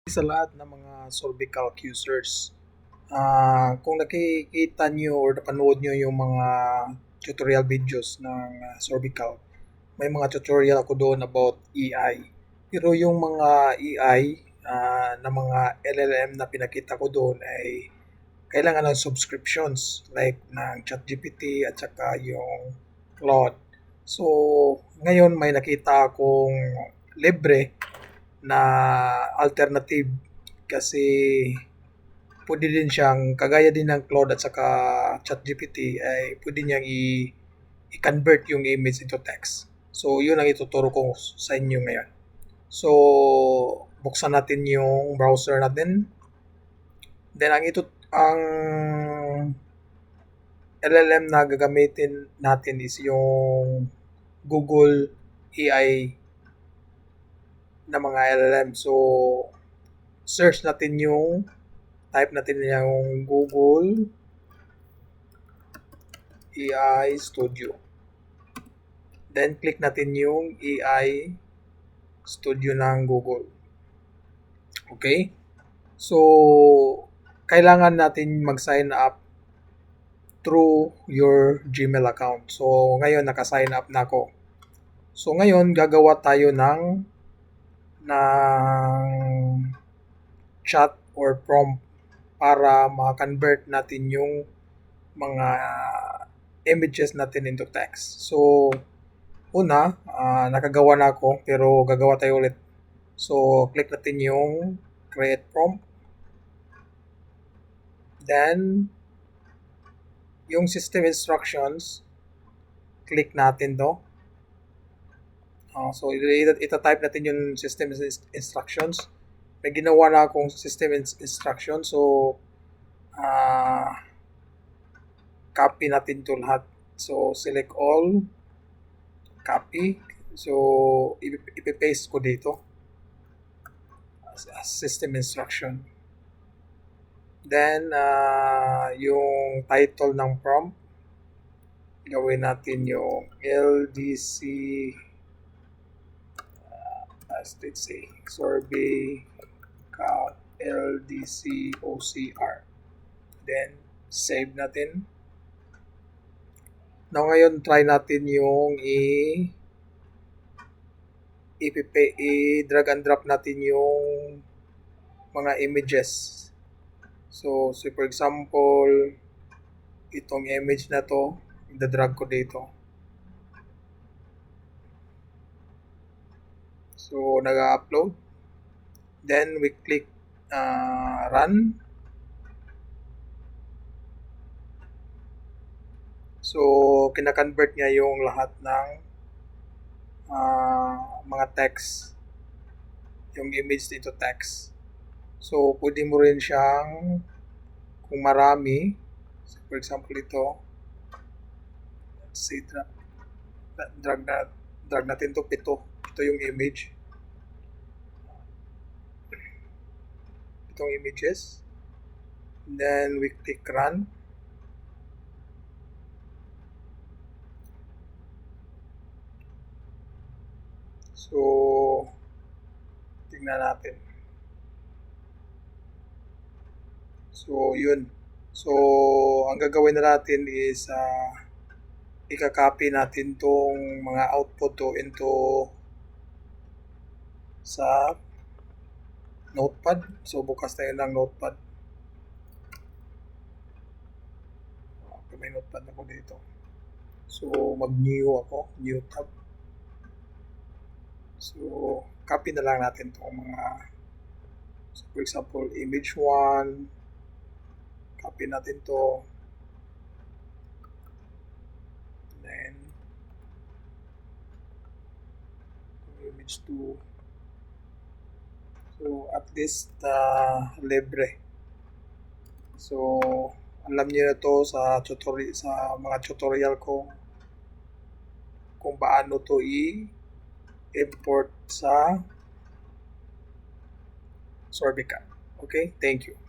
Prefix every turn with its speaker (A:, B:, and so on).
A: Sa lahat ng mga Sorbicalc users. Kung nakikita nyo or napanood nyo yung mga tutorial videos ng Sorbicalc, may mga tutorial ako doon about AI. Pero yung mga AI na mga LLM na pinakita ko doon ay kailangan ng subscriptions like ng ChatGPT at saka yung Claude. So, ngayon may nakita akong libre na alternative kasi pwede din siyang kagaya din ng Claude at saka ChatGPT ay pwede niyang i-convert yung image into text. So, yun ang ituturo ko sa inyo ngayon. So, buksan natin yung browser natin. Then, ang LLM na gagamitin natin is yung Google AI na mga LLM. So, search natin type natin yung Google AI Studio. Then, click natin yung AI Studio ng Google. Okay? So, kailangan natin mag-sign up through your Gmail account. So, ngayon, naka-sign up na ako. So, ngayon, gagawa tayo ng chat or prompt para ma-convert natin yung mga images natin into text. So, una, nakagawa na ako pero gagawa tayo ulit. So, click natin yung create prompt. Then, yung system instructions, click natin to. So, ita-type natin yung system instructions. May ginawa na akong system instructions. So, copy natin to lahat. So, select all, copy. So, ipipaste ko dito as system instruction. Then, yung title ng prompt, gawin natin yung LDC, as let's say, Sorbicalc LDC OCR. Then, save natin. Now, ngayon, try natin yung i-drag and drop natin yung mga images. So, for example, itong image na to, i-drag ko dito. So, nag-upload. Then, we click run. So, kina-convert niya yung lahat ng mga text, yung image dito text. So, pwede mo rin siyang, kung marami, so for example ito, let's say drag natin to 7. Ito yung image. Itong images. Then, we click run. So, tingnan natin. So, yun. So, ang gagawin na natin is ika-copy natin tong mga output to into sa notepad. So, bukas tayo ng notepad. Okay, may notepad ako dito. So, mag-new ako. New tab. So, copy na lang natin itong mga, so for example, image 1. Copy natin to. Then, image 2. So, at least, libre. So, alam niyo na to sa mga tutorial ko kung paano to i-import sa Sorbica. Okay? Thank you.